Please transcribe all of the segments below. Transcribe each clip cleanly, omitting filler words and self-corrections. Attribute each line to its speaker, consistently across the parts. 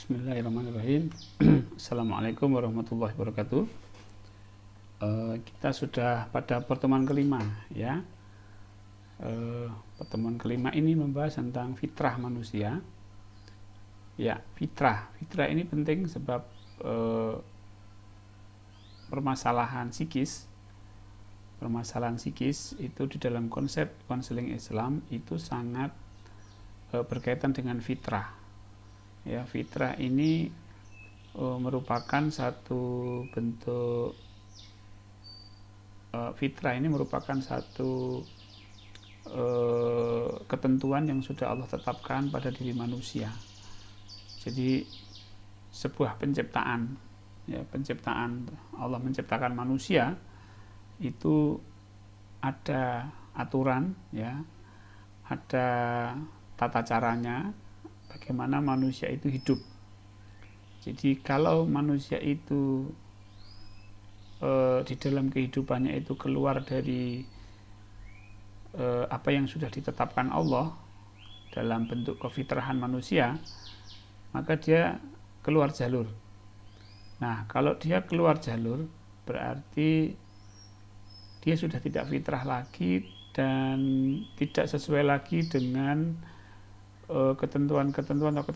Speaker 1: Bismillahirrahmanirrahim. Assalamualaikum warahmatullahi wabarakatuh. Kita sudah pada pertemuan kelima, ya. Pertemuan kelima ini membahas tentang fitrah manusia. Ya, fitrah ini penting sebab permasalahan psikis itu di dalam konsep konseling Islam itu sangat berkaitan dengan fitrah. Ya, fitrah ini merupakan satu bentuk ketentuan yang sudah Allah tetapkan pada diri manusia. Jadi sebuah penciptaan, ya, Allah menciptakan manusia itu ada aturan, ya, ada tata caranya bagaimana manusia itu hidup. Jadi kalau manusia itu di dalam kehidupannya itu keluar dari apa yang sudah ditetapkan Allah dalam bentuk kefitrahan manusia, maka dia keluar jalur. Nah, kalau dia keluar jalur berarti dia sudah tidak fitrah lagi dan tidak sesuai lagi dengan ketentuan-ketentuan atau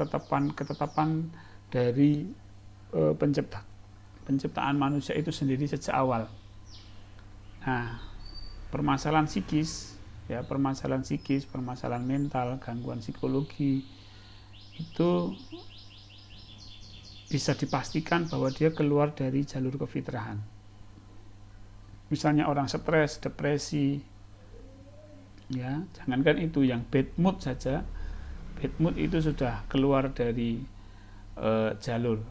Speaker 1: ketetapan dari penciptaan manusia itu sendiri sejak awal. Nah, permasalahan psikis, permasalahan mental, gangguan psikologi itu bisa dipastikan bahwa dia keluar dari jalur kefitrahan. Misalnya orang stres, depresi, ya, jangankan itu, yang bad mood saja. Bad mood itu sudah keluar dari jalur.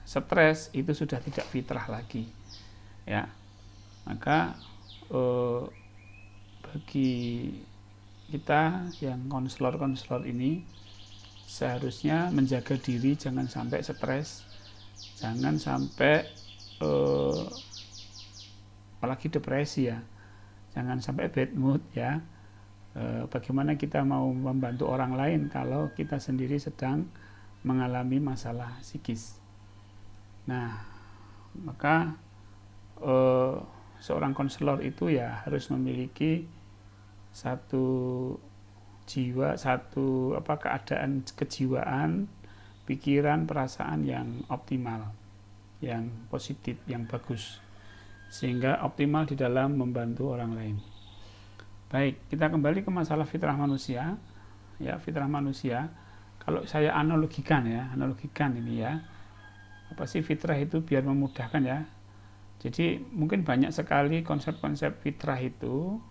Speaker 1: Stres itu sudah tidak fitrah lagi, ya. Maka bagi kita yang konselor ini seharusnya menjaga diri, jangan sampai stres, jangan sampai apalagi depresi, ya, jangan sampai bad mood, ya. Bagaimana kita mau membantu orang lain kalau kita sendiri sedang mengalami masalah psikis. Nah, maka seorang konselor itu ya harus memiliki satu jiwa, keadaan kejiwaan, pikiran, perasaan yang optimal, yang positif, yang bagus, sehingga optimal di dalam membantu orang lain. Baik, kita kembali ke masalah fitrah manusia. Ya, fitrah manusia, kalau saya analogikan ini, ya, apa sih fitrah itu biar memudahkan, ya. Jadi mungkin banyak sekali konsep-konsep fitrah itu,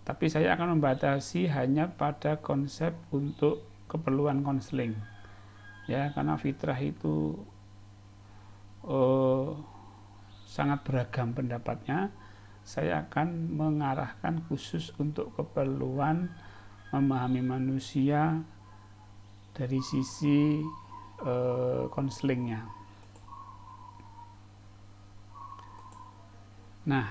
Speaker 1: tapi saya akan membatasi hanya pada konsep untuk keperluan konseling, ya, karena fitrah itu sangat beragam pendapatnya. Saya akan mengarahkan khusus untuk keperluan memahami manusia dari sisi konselingnya. Nah,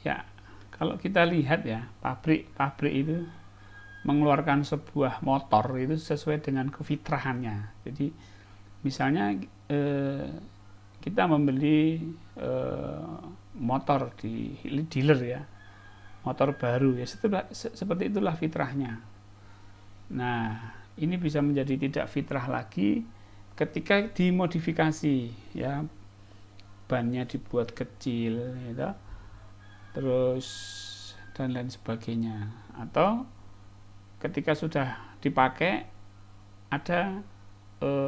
Speaker 1: ya, kalau kita lihat, ya, pabrik itu mengeluarkan sebuah motor itu sesuai dengan kefitrahannya. Jadi misalnya kita membeli motor di dealer, ya, motor baru, ya, seperti itulah fitrahnya. Nah, ini bisa menjadi tidak fitrah lagi ketika dimodifikasi, ya, bannya dibuat kecil, ya, terus dan lain sebagainya, atau ketika sudah dipakai ada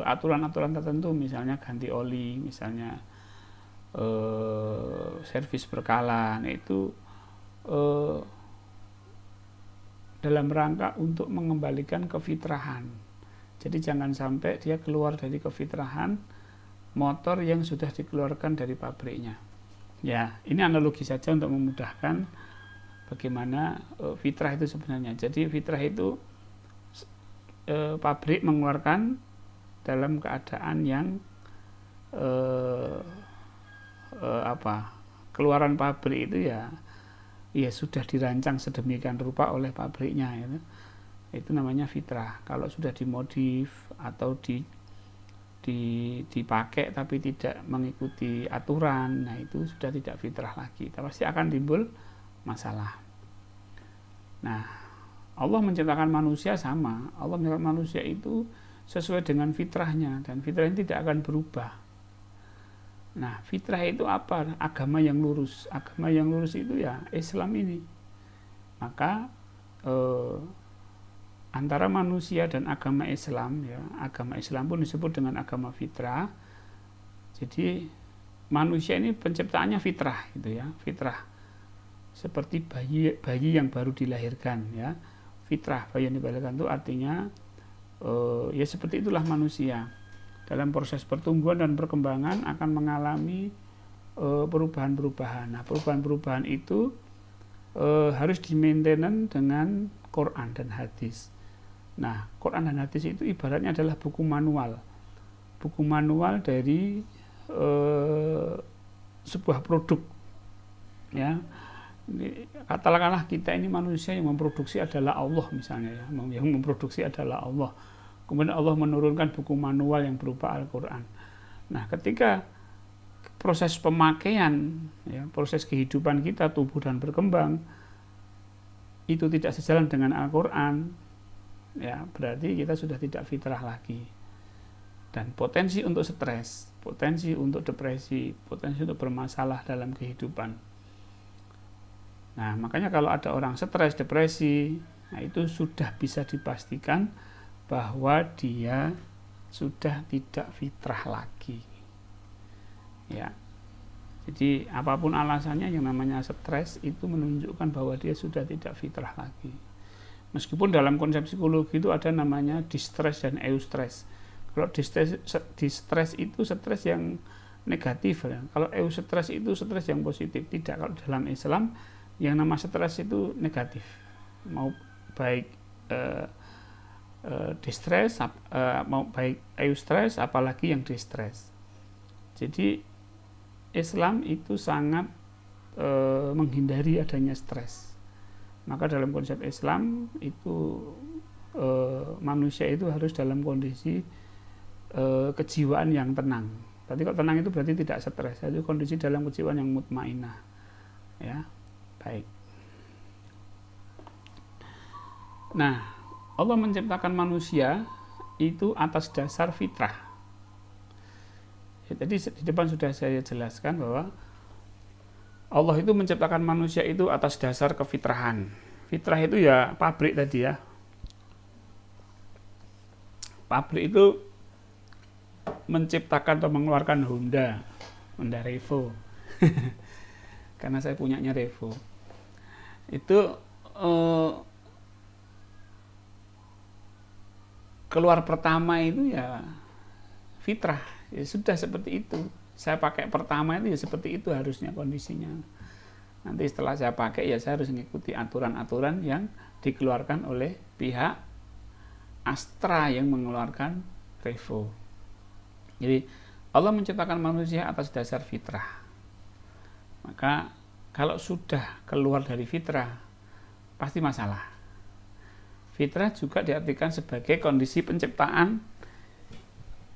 Speaker 1: aturan-aturan tertentu, misalnya ganti oli, misalnya servis berkala. Nah, itu dalam rangka untuk mengembalikan kefitrahan. Jadi jangan sampai dia keluar dari kefitrahan motor yang sudah dikeluarkan dari pabriknya. Ya, ini analogi saja untuk memudahkan bagaimana fitrah itu sebenarnya. Jadi fitrah itu pabrik mengeluarkan dalam keadaan yang keluaran pabrik itu ya sudah dirancang sedemikian rupa oleh pabriknya, ya. Itu namanya fitrah. Kalau sudah dimodif atau dipakai tapi tidak mengikuti aturan, nah itu sudah tidak fitrah lagi. Pasti akan timbul masalah. Nah, Allah menciptakan manusia sama. Allah menciptakan manusia itu sesuai dengan fitrahnya, dan fitrah ini tidak akan berubah. Nah, fitrah itu apa? Agama yang lurus. Agama yang lurus itu ya Islam ini. Maka antara manusia dan agama Islam, ya, agama Islam pun disebut dengan agama fitrah. Jadi manusia ini penciptaannya fitrah, gitu ya, fitrah. Seperti bayi yang baru dilahirkan, ya, fitrah. Bayi yang dilahirkan itu artinya ya seperti itulah manusia. Dalam proses pertumbuhan dan perkembangan akan mengalami perubahan-perubahan. Nah, perubahan-perubahan itu harus di-maintain dengan Quran dan hadis. Nah, Quran dan hadis itu ibaratnya adalah buku manual dari sebuah produk, ya. Katakanlah kita ini manusia, yang memproduksi adalah Allah misalnya, ya, yang memproduksi adalah Allah. Kemudian Allah menurunkan buku manual yang berupa Al-Quran. Nah, ketika proses pemakaian, ya, proses kehidupan kita, tumbuh dan berkembang, itu tidak sejalan dengan Al-Quran, ya, berarti kita sudah tidak fitrah lagi. Dan potensi untuk stres, potensi untuk depresi, potensi untuk bermasalah dalam kehidupan. Nah, makanya kalau ada orang stres, depresi, nah itu sudah bisa dipastikan bahwa dia sudah tidak fitrah lagi, ya. Jadi apapun alasannya, yang namanya stres itu menunjukkan bahwa dia sudah tidak fitrah lagi. Meskipun dalam konsep psikologi itu ada namanya distress dan eustress. Kalau distress itu stres yang negatif, ya. Kalau eustress itu stres yang positif. Tidak, kalau dalam Islam yang nama stres itu negatif, mau baik distress, mau baik eustress, apalagi yang distress. Jadi Islam itu sangat menghindari adanya stres. Maka dalam konsep Islam itu manusia itu harus dalam kondisi kejiwaan yang tenang. Tadi kalau tenang itu berarti tidak stres, itu kondisi dalam kejiwaan yang mutmainah, ya. Baik. Nah, Allah menciptakan manusia itu atas dasar fitrah. Ya, tadi di depan sudah saya jelaskan bahwa Allah itu menciptakan manusia itu atas dasar kefitrahan. Fitrah itu ya pabrik tadi, ya. Pabrik itu menciptakan atau mengeluarkan Honda Revo. Karena saya punyanya Revo. Itu keluar pertama itu ya fitrah, ya sudah seperti itu. Saya pakai pertama itu ya seperti itu harusnya kondisinya. Nanti setelah saya pakai ya saya harus mengikuti aturan-aturan yang dikeluarkan oleh pihak Astra yang mengeluarkan Revo. Jadi Allah menciptakan manusia atas dasar fitrah. Maka kalau sudah keluar dari fitrah pasti masalah. Fitrah juga diartikan sebagai kondisi penciptaan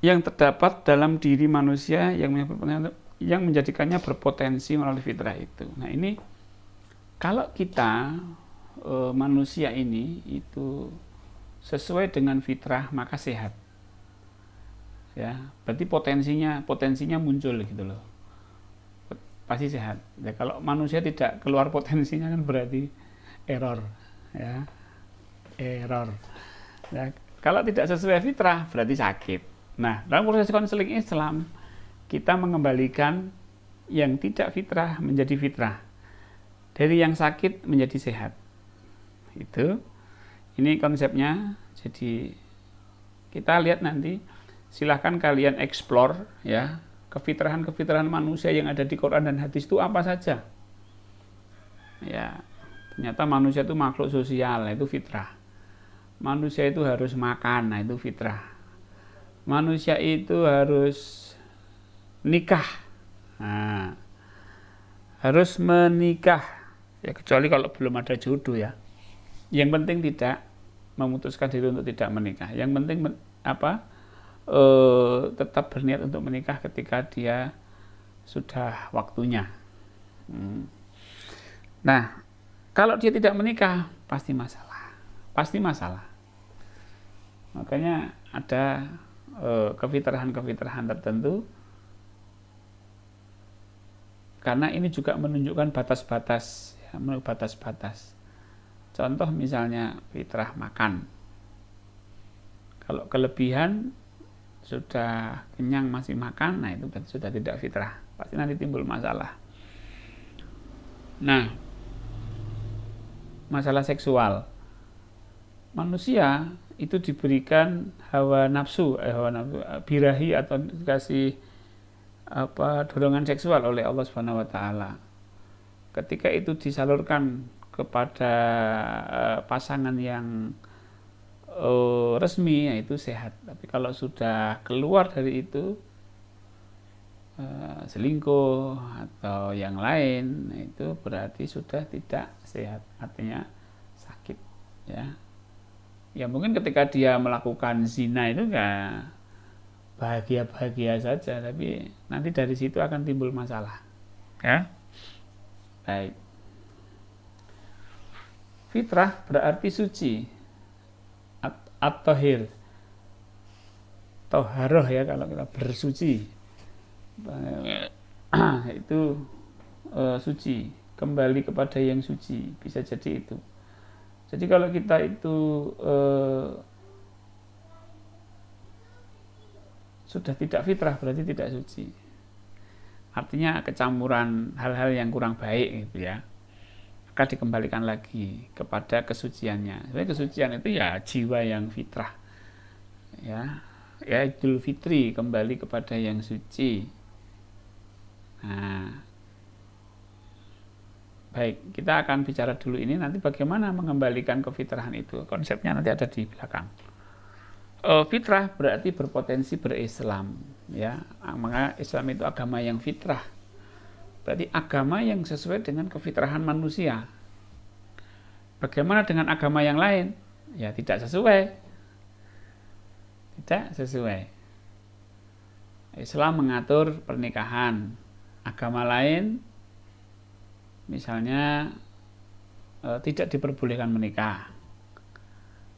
Speaker 1: yang terdapat dalam diri manusia yang menjadikannya berpotensi melalui fitrah itu. Nah, ini kalau kita manusia ini itu sesuai dengan fitrah maka sehat, ya. Berarti potensinya muncul gitu loh, pasti sehat. Ya, kalau manusia tidak keluar potensinya kan berarti error, ya. Error. Nah, kalau tidak sesuai fitrah berarti sakit. Nah, dalam proses konseling Islam kita mengembalikan yang tidak fitrah menjadi fitrah, dari yang sakit menjadi sehat. Itu ini konsepnya. Jadi kita lihat nanti, silahkan kalian explore, ya, kefitrahan manusia yang ada di Quran dan hadis itu apa saja. Ya, ternyata manusia itu makhluk sosial, itu fitrah. Manusia itu harus makan, nah itu fitrah. Manusia itu harus nikah, nah, harus menikah, ya kecuali kalau belum ada jodoh, ya. Yang penting tidak memutuskan diri untuk tidak menikah. Yang penting tetap berniat untuk menikah ketika dia sudah waktunya. Nah, kalau dia tidak menikah pasti masalah. Makanya ada kefitrahan tertentu, karena ini juga menunjukkan batas-batas, ya, Contoh misalnya fitrah makan. Kalau kelebihan sudah kenyang masih makan, nah itu sudah tidak fitrah, pasti nanti timbul masalah. Nah, masalah seksual, manusia itu diberikan hawa nafsu, birahi atau dikasih dorongan seksual oleh Allah Subhanahu wa taala. Ketika itu disalurkan kepada pasangan yang resmi, yaitu sehat. Tapi kalau sudah keluar dari itu, selingkuh atau yang lain, itu berarti sudah tidak sehat, artinya sakit, ya. Ya mungkin ketika dia melakukan zina itu enggak bahagia-bahagia saja, tapi nanti dari situ akan timbul masalah, ya. Baik. Fitrah berarti suci, at-tahir, toharoh, ya, kalau kita bersuci itu suci, kembali kepada yang suci, bisa jadi itu. Jadi kalau kita itu sudah tidak fitrah, berarti tidak suci, artinya kecampuran hal-hal yang kurang baik gitu, ya, maka dikembalikan lagi kepada kesuciannya. Sebenarnya kesucian itu ya jiwa yang fitrah, ya Idul Fitri, kembali kepada yang suci. Nah, baik, kita akan bicara dulu ini, nanti bagaimana mengembalikan kefitrahan itu. Konsepnya nanti ada di belakang. Fitrah berarti berpotensi berislam, ya. Maka Islam itu agama yang fitrah. Berarti agama yang sesuai dengan kefitrahan manusia. Bagaimana dengan agama yang lain? Ya tidak sesuai. Islam mengatur pernikahan. Agama lain misalnya tidak diperbolehkan menikah.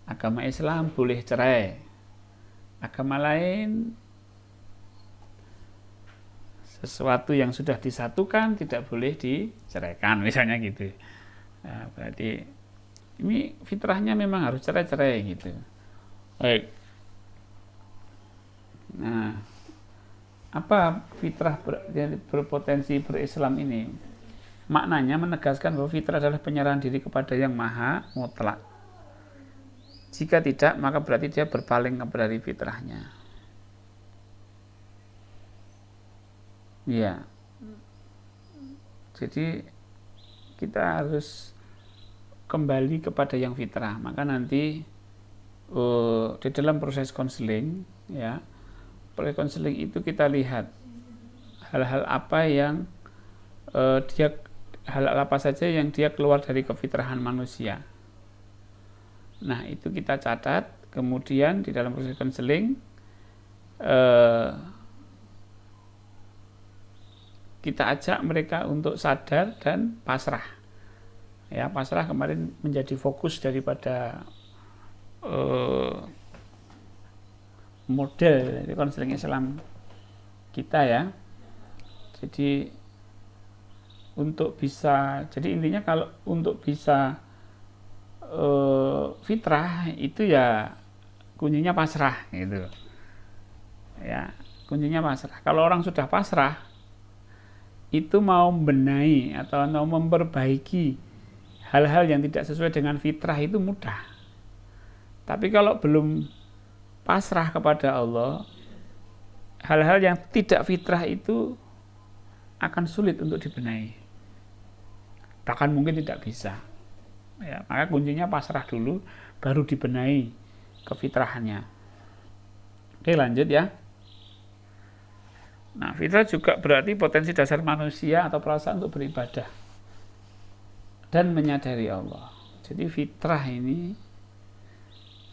Speaker 1: Agama Islam boleh cerai. Agama lain sesuatu yang sudah disatukan tidak boleh diceraikan, misalnya gitu. Nah, berarti ini fitrahnya memang harus cerai-cerai gitu. Baik. Nah, apa fitrah berpotensi berislam ini? Maknanya menegaskan bahwa fitrah adalah penyerahan diri kepada yang maha mutlak. Jika tidak, maka berarti dia berpaling dari fitrahnya. Ya, jadi kita harus kembali kepada yang fitrah. Maka nanti di dalam proses konseling, ya, proses konseling itu kita lihat hal-hal apa yang hal apa saja yang dia keluar dari kefitrahan manusia. Nah, itu kita catat. Kemudian di dalam proses konseling kita ajak mereka untuk sadar dan pasrah. Ya, pasrah kemarin menjadi fokus daripada model dari konseling Islam kita, ya. Jadi intinya kalau untuk bisa fitrah itu ya kuncinya pasrah gitu. Ya, kuncinya pasrah. Kalau orang sudah pasrah, itu mau membenahi atau mau memperbaiki hal-hal yang tidak sesuai dengan fitrah itu mudah. Tapi kalau belum pasrah kepada Allah, hal-hal yang tidak fitrah itu akan sulit untuk dibenahi, bahkan mungkin tidak bisa. Ya, maka kuncinya pasrah dulu, baru dibenahi kefitrahannya. Oke, lanjut ya. Nah, fitrah juga berarti potensi dasar manusia atau perasaan untuk beribadah dan menyadari Allah. Jadi fitrah ini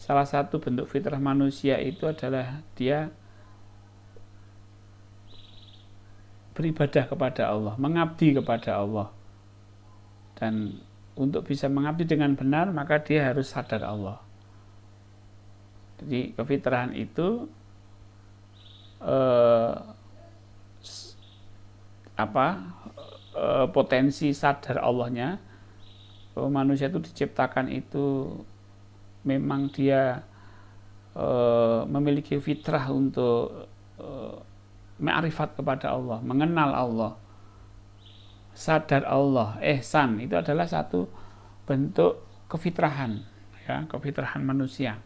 Speaker 1: salah satu bentuk fitrah manusia itu adalah dia beribadah kepada Allah, mengabdi kepada Allah. Dan untuk bisa mengabdi dengan benar, maka dia harus sadar Allah. Jadi kefitrahan itu potensi sadar Allahnya, bahwa manusia itu diciptakan itu memang dia memiliki fitrah untuk ma'rifat kepada Allah, mengenal Allah, sadar Allah, ihsan, itu adalah satu bentuk kefitrahan, ya, kefitrahan manusia.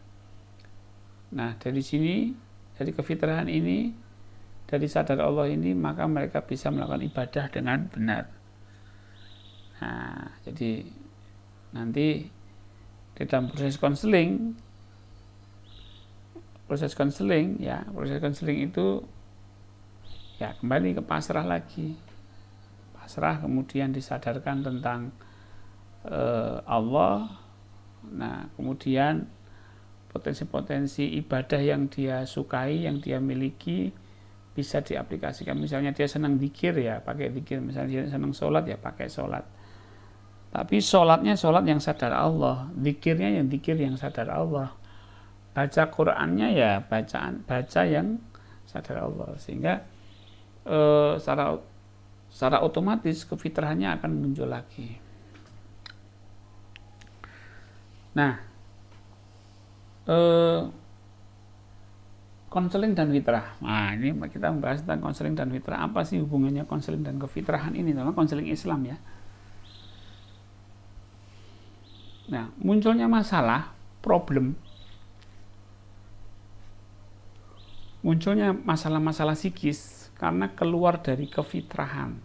Speaker 1: Nah, dari sini, dari kefitrahan ini, dari sadar Allah ini, maka mereka bisa melakukan ibadah dengan benar. Nah, jadi nanti di dalam proses konseling itu ya kembali ke pasrah lagi. Pasrah, kemudian disadarkan tentang Allah. Nah, kemudian potensi-potensi ibadah yang dia sukai, yang dia miliki bisa diaplikasikan. Misalnya dia senang zikir, ya pakai zikir. Misalnya dia senang sholat, ya pakai sholat. Tapi sholatnya sholat yang sadar Allah, zikirnya yang zikir yang sadar Allah, baca Qur'annya ya baca yang sadar Allah, sehingga secara otomatis kefitrahannya akan muncul lagi. Nah, konseling dan fitrah. Nah, ini kita membahas tentang konseling dan fitrah. Apa sih hubungannya konseling dan kefitrahan ini? Sama konseling Islam, ya. Nah, munculnya masalah, problem, munculnya masalah-masalah psikis karena keluar dari kefitrahan,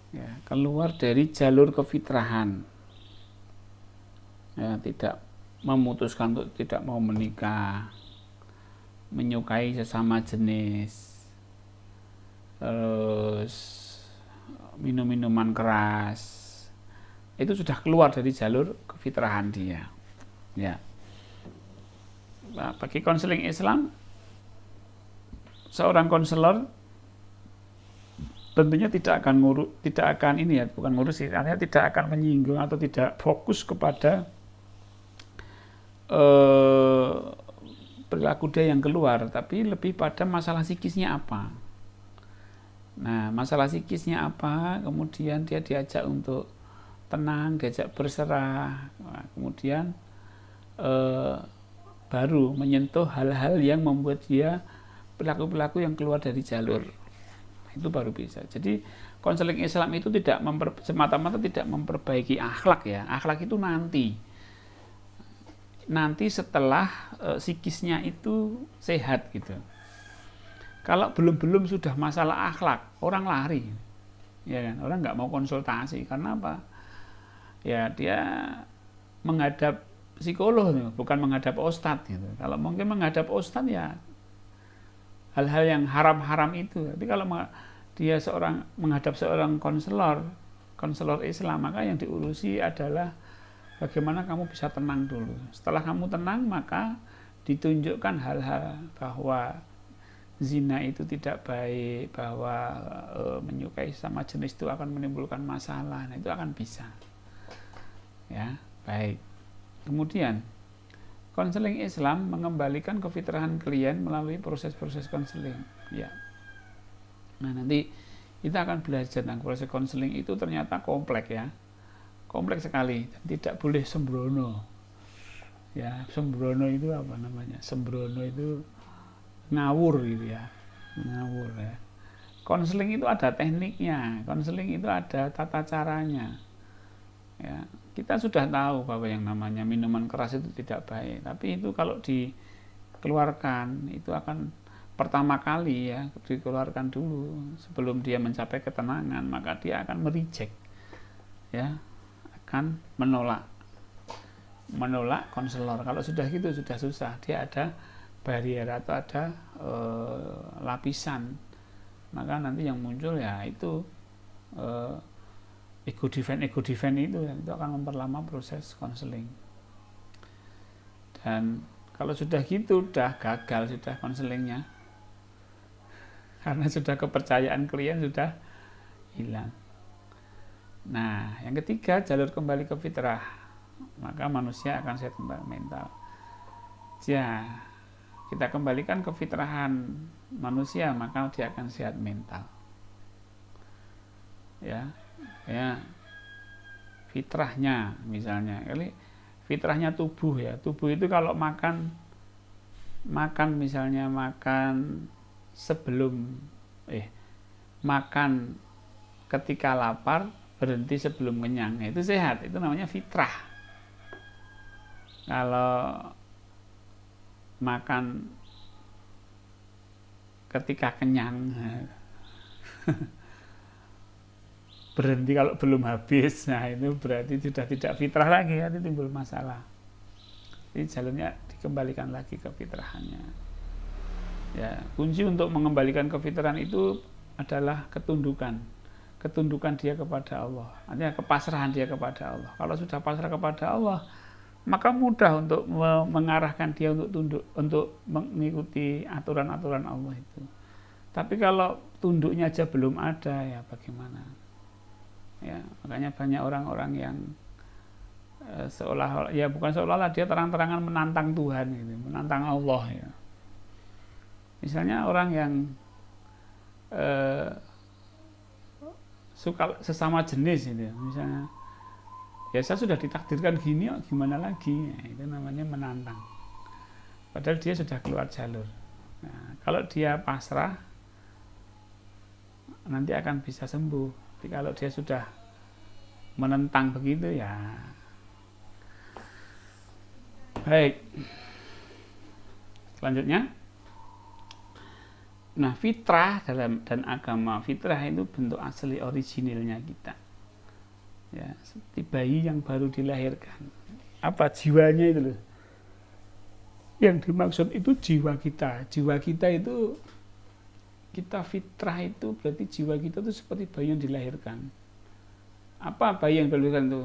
Speaker 1: ya, keluar dari jalur kefitrahan, ya, tidak memutuskan untuk tidak mau menikah, menyukai sesama jenis, terus minum-minuman keras, itu sudah keluar dari jalur kefitrahan dia, ya. Nah, bagi konseling Islam, seorang konselor tentunya tidak akan artinya tidak akan menyinggung atau tidak fokus kepada perilaku dia yang keluar, tapi lebih pada masalah psikisnya apa. Nah, masalah psikisnya apa, kemudian dia diajak untuk tenang, diajak berserah, nah, kemudian baru menyentuh hal-hal yang membuat dia perilaku-perilaku yang keluar dari jalur, itu baru bisa. Jadi konseling Islam itu tidak semata-mata tidak memperbaiki akhlak, ya. Akhlak itu nanti setelah psikisnya itu sehat, gitu. Kalau belum sudah masalah akhlak, orang lari, ya kan? Orang nggak mau konsultasi karena apa? Ya, dia menghadap psikolog, bukan menghadap ustadz, gitu. Kalau mungkin menghadap ustadz, ya hal-hal yang haram-haram itu. Tapi kalau dia menghadap seorang konselor Islam, maka yang diurusi adalah bagaimana kamu bisa tenang dulu. Setelah kamu tenang, maka ditunjukkan hal-hal bahwa zina itu tidak baik, bahwa menyukai sama jenis itu akan menimbulkan masalah. Nah, itu akan bisa. Ya, baik. Kemudian konseling Islam mengembalikan kefitrahan klien melalui proses-proses konseling, ya. Nah, nanti kita akan belajar tentang proses konseling itu ternyata kompleks, ya. Kompleks sekali dan tidak boleh sembrono. Ya, sembrono itu apa namanya? Sembrono itu ngawur, gitu, ya. Ngawur, ya. Konseling itu ada tekniknya, konseling itu ada tata caranya. Ya, kita sudah tahu bahwa yang namanya minuman keras itu tidak baik, tapi itu kalau dikeluarkan itu akan pertama kali, ya, dikeluarkan dulu sebelum dia mencapai ketenangan, maka dia akan mereject, ya, akan menolak konselor. Kalau sudah gitu sudah susah, dia ada barrier atau ada lapisan, maka nanti yang muncul ya itu ego defense itu akan memperlama proses konseling. Dan kalau sudah gitu udah gagal sudah konselingnya, karena sudah kepercayaan klien sudah hilang. Nah, yang ketiga, jalur kembali ke fitrah, maka manusia akan sehat kembali mental. Ya, kita kembalikan ke fitrahan manusia, maka dia akan sehat mental. Ya, fitrahnya misalnya, fitrahnya tubuh ya. Tubuh itu kalau makan misalnya makan sebelum makan ketika lapar, berhenti sebelum kenyang, itu sehat, itu namanya fitrah. Kalau makan ketika kenyang berhenti kalau belum habis, nah itu berarti sudah tidak fitrah lagi, itu timbul masalah. Jadi jalurnya dikembalikan lagi ke fitrahannya. Ya, kunci untuk mengembalikan kefitrahan itu adalah ketundukan dia kepada Allah, artinya kepasrahan dia kepada Allah. Kalau sudah pasrah kepada Allah, maka mudah untuk mengarahkan dia untuk tunduk, untuk mengikuti aturan-aturan Allah itu. Tapi kalau tunduknya aja belum ada, ya bagaimana? Ya, makanya banyak orang-orang yang seolah-olah, ya bukan seolah-olah, dia terang-terangan menantang Tuhan gitu, menantang Allah ya. Misalnya orang yang suka sesama jenis itu, misalnya ya saya sudah ditakdirkan gini, gimana lagi, ya, itu namanya menantang, padahal dia sudah keluar jalur. Nah, kalau dia pasrah nanti akan bisa sembuh. Tapi kalau dia sudah menentang begitu, ya baik. Selanjutnya, nah, fitrah dan agama, fitrah itu bentuk asli originilnya kita. Ya, seperti bayi yang baru dilahirkan. Apa jiwanya itu loh. Yang dimaksud itu jiwa kita. Jiwa kita itu, kita fitrah itu berarti jiwa kita itu seperti bayi yang dilahirkan. Apa bayi yang dilahirkan itu?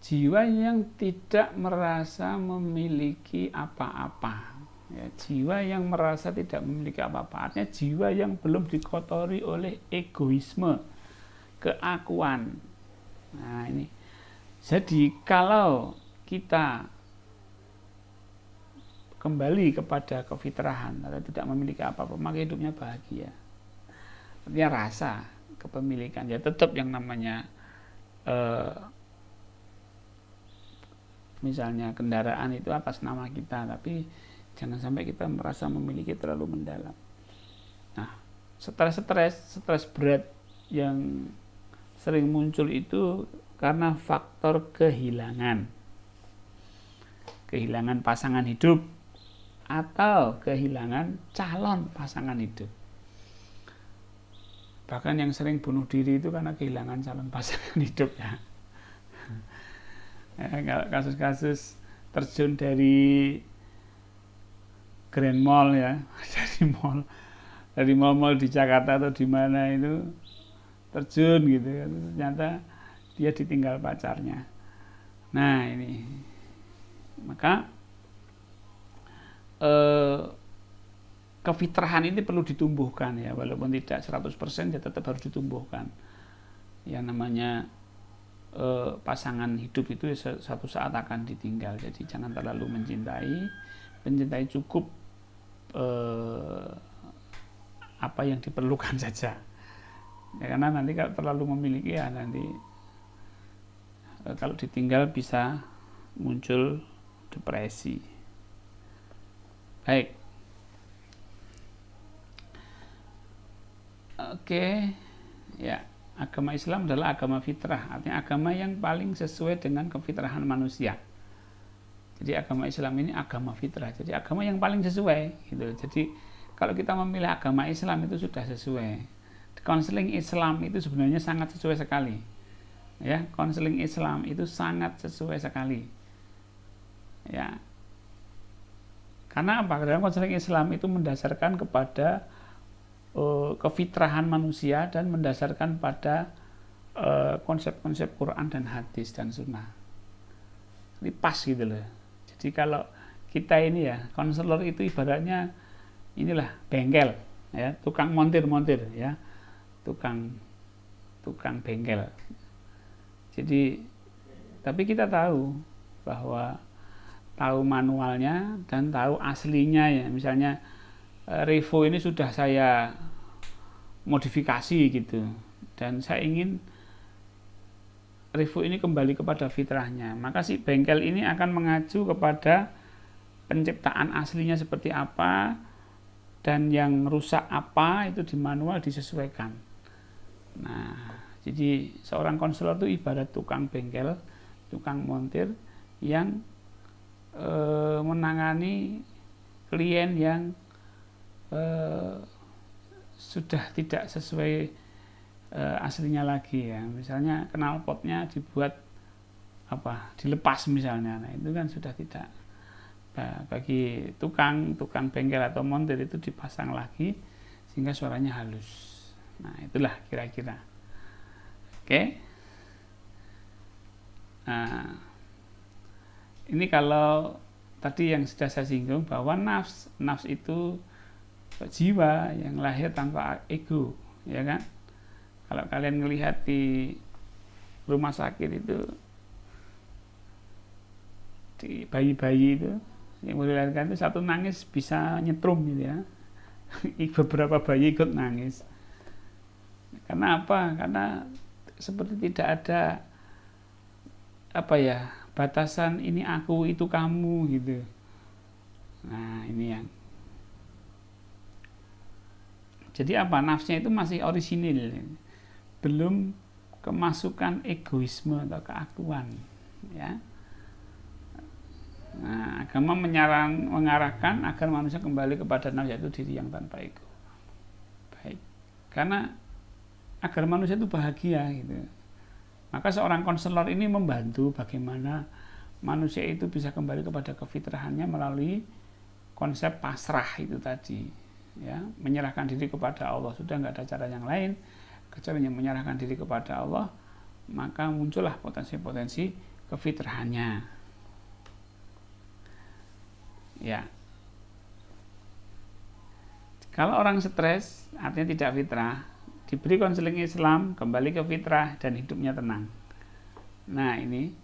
Speaker 1: Jiwa yang tidak merasa memiliki apa-apa. Ya, jiwa yang merasa tidak memiliki apa-apa, artinya jiwa yang belum dikotori oleh egoisme, keakuan. Nah ini, jadi kalau kita kembali kepada kefitrahan atau tidak memiliki apa-apa, maka hidupnya bahagia. Artinya rasa kepemilikan, ya tetap yang namanya misalnya kendaraan itu atas nama kita, tapi jangan sampai kita merasa memiliki terlalu mendalam. Nah, stres berat yang sering muncul itu karena faktor kehilangan pasangan hidup atau kehilangan calon pasangan hidup. Bahkan yang sering bunuh diri itu karena kehilangan calon pasangan hidup ya. Kalau kasus-kasus terjun dari Grand Mall ya, dari mall di Jakarta atau di mana itu terjun gitu, ternyata dia ditinggal pacarnya. Nah ini, maka kefitrahan ini perlu ditumbuhkan ya, walaupun tidak 100% ya tetap harus ditumbuhkan. Yang namanya pasangan hidup itu satu saat akan ditinggal, jadi jangan terlalu mencintai cukup apa yang diperlukan saja ya, karena nanti kalau terlalu memiliki ya nanti kalau ditinggal bisa muncul depresi. Baik, oke ya, agama Islam adalah agama fitrah, artinya agama yang paling sesuai dengan kefitrahan manusia. Jadi agama Islam ini agama fitrah, jadi agama yang paling sesuai gitu. Jadi kalau kita memilih agama Islam itu sudah sesuai. Konseling Islam itu sebenarnya sangat sesuai sekali. Ya, konseling Islam itu sangat sesuai sekali. Ya. Karena apa? Karena konseling Islam itu mendasarkan kepada kefitrahan manusia dan mendasarkan pada konsep-konsep Quran dan hadis dan sunnah. Ini pas gitu loh. Jadi Jadi kalau kita ini ya, konselor itu ibaratnya inilah bengkel ya, tukang montir ya, tukang bengkel. Jadi tapi kita tahu bahwa tahu manualnya dan tahu aslinya ya. Misalnya Revo ini sudah saya modifikasi gitu, dan saya ingin Revo ini kembali kepada fitrahnya, maka si bengkel ini akan mengacu kepada penciptaan aslinya seperti apa, dan yang rusak apa itu di manual disesuaikan. Nah, jadi seorang konselor itu ibarat tukang bengkel, tukang montir yang menangani klien yang sudah tidak sesuai aslinya lagi ya. Misalnya knalpotnya dibuat dilepas misalnya, nah itu kan sudah tidak. Nah, bagi tukang bengkel atau montir itu dipasang lagi sehingga suaranya halus. Nah, itulah kira-kira. Oke. Nah, ini kalau tadi yang sudah saya singgung bahwa nafs itu jiwa yang lahir tanpa ego, ya kan? Kalau kalian melihat di rumah sakit itu, di bayi-bayi itu yang melahirkan itu satu nangis bisa nyetrum gitu ya. Beberapa bayi ikut nangis. Karena apa? Karena seperti tidak ada batasan ini aku itu kamu gitu. Nah, ini yang jadi nafsnya itu masih orisinil, belum kemasukan egoisme atau keakuan ya. Nah, agama mengarahkan agar manusia kembali kepada nafs, yaitu diri yang tanpa ego. Baik, karena agar manusia itu bahagia gitu. Maka seorang konselor ini membantu bagaimana manusia itu bisa kembali kepada kefitrahannya melalui konsep pasrah itu tadi ya, menyerahkan diri kepada Allah. Sudah nggak ada cara yang lain kecuali menyerahkan diri kepada Allah, maka muncullah potensi-potensi kefitrahannya ya. Kalau orang stres artinya tidak fitrah, diberi konseling Islam, kembali ke fitrah dan hidupnya tenang. Nah, ini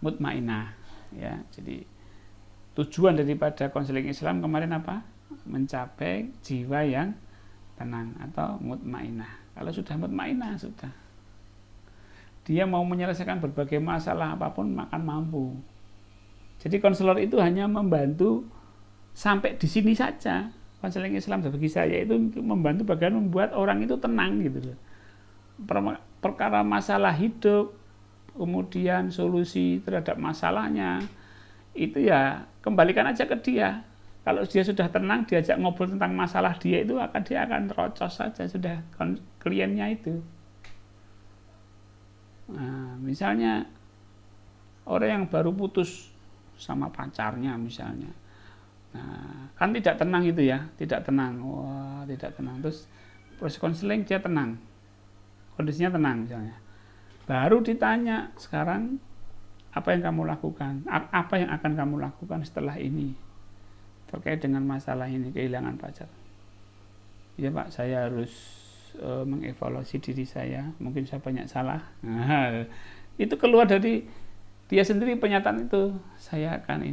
Speaker 1: mutmainah ya. Jadi tujuan daripada konseling Islam kemarin apa? Mencapai jiwa yang tenang atau mutmainah. Kalau sudah mutmainah, sudah dia mau menyelesaikan berbagai masalah apapun akan mampu. Jadi konselor itu hanya membantu sampai di sini saja. Konseling Islam bagi saya itu membantu bagaimana membuat orang itu tenang gitu loh. Perkara masalah hidup, kemudian solusi terhadap masalahnya, itu ya kembalikan aja ke dia. Kalau dia sudah tenang, diajak ngobrol tentang masalah dia itu dia akan terocos saja sudah kliennya itu. Nah, misalnya orang yang baru putus sama pacarnya misalnya, nah kan tidak tenang itu ya, tidak tenang, tidak tenang. Terus proses konseling dia tenang, kondisinya tenang misalnya. Baru ditanya sekarang apa yang kamu lakukan, apa yang akan kamu lakukan setelah ini terkait dengan masalah ini, kehilangan pacar. Ya Pak, saya harus mengevaluasi diri saya, mungkin saya banyak salah. Nah, itu keluar dari dia sendiri pernyataan itu, saya akan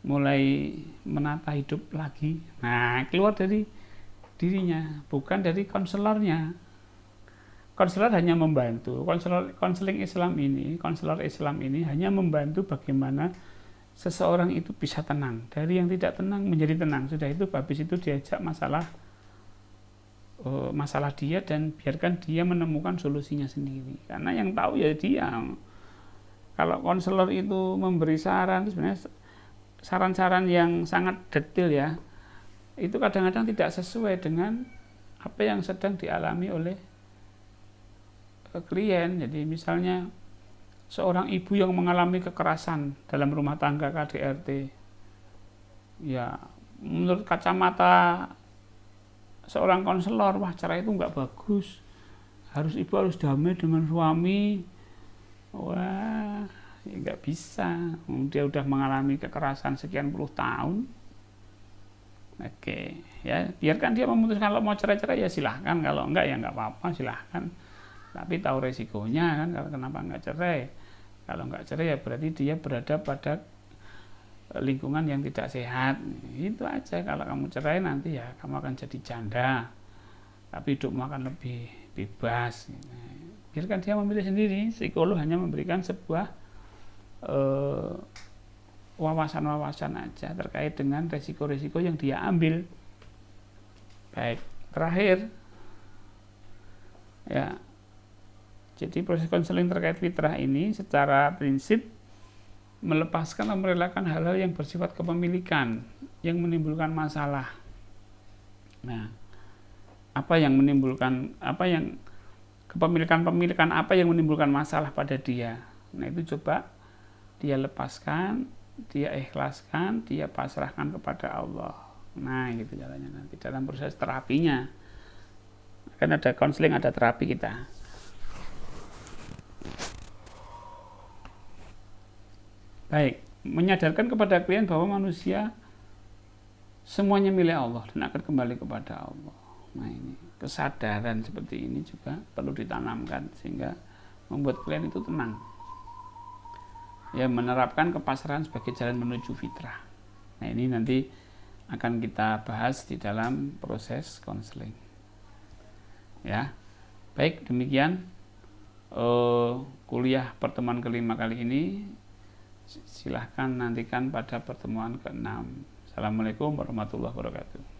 Speaker 1: mulai menata hidup lagi. Nah, keluar dari dirinya, bukan dari konselornya. Konselor hanya membantu. Konseling Islam ini, konselor Islam ini hanya membantu bagaimana seseorang itu bisa tenang, dari yang tidak tenang menjadi tenang. Sudah itu habis itu diajak masalah dia dan biarkan dia menemukan solusinya sendiri. Karena yang tahu ya dia. Kalau konselor itu memberi saran, sebenarnya saran-saran yang sangat detail ya, itu kadang-kadang tidak sesuai dengan apa yang sedang dialami oleh klien. Jadi misalnya seorang ibu yang mengalami kekerasan dalam rumah tangga KDRT, ya menurut kacamata seorang konselor, wah cara itu nggak bagus, ibu harus damai dengan suami. Wah, Ya, nggak bisa. Dia udah mengalami kekerasan sekian puluh tahun. Oke, ya biarkan dia memutuskan. Kalau mau cerai-cerai ya silahkan, kalau enggak ya enggak apa-apa, silahkan. Tapi tahu resikonya kan, kalau kenapa enggak cerai. Kalau enggak cerai ya berarti dia berada pada lingkungan yang tidak sehat. Itu aja. Kalau kamu cerai nanti ya kamu akan jadi janda, tapi hidupmu akan lebih bebas. Biarkan dia memilih sendiri. Psikolog hanya memberikan sebuah wawasan-wawasan aja terkait dengan resiko-resiko yang dia ambil. Baik, terakhir ya, jadi proses konseling terkait fitrah ini secara prinsip melepaskan atau merelakan hal-hal yang bersifat kepemilikan yang menimbulkan masalah. Nah, apa yang menimbulkan, apa yang kepemilikan apa yang menimbulkan masalah pada dia. Nah, itu coba dia lepaskan, dia ikhlaskan, dia pasrahkan kepada Allah. Nah, gitu caranya nanti dalam proses terapinya. Kan ada konseling, ada terapi kita. Baik, menyadarkan kepada klien bahwa manusia semuanya milik Allah dan akan kembali kepada Allah. Nah, ini kesadaran seperti ini juga perlu ditanamkan sehingga membuat klien itu tenang. Ya, menerapkan kepasrahan sebagai jalan menuju fitrah. Nah, ini nanti akan kita bahas di dalam proses konseling. Ya, baik, demikian kuliah pertemuan kelima kali ini. Silahkan nantikan pada pertemuan ke-6. Assalamualaikum warahmatullahi wabarakatuh.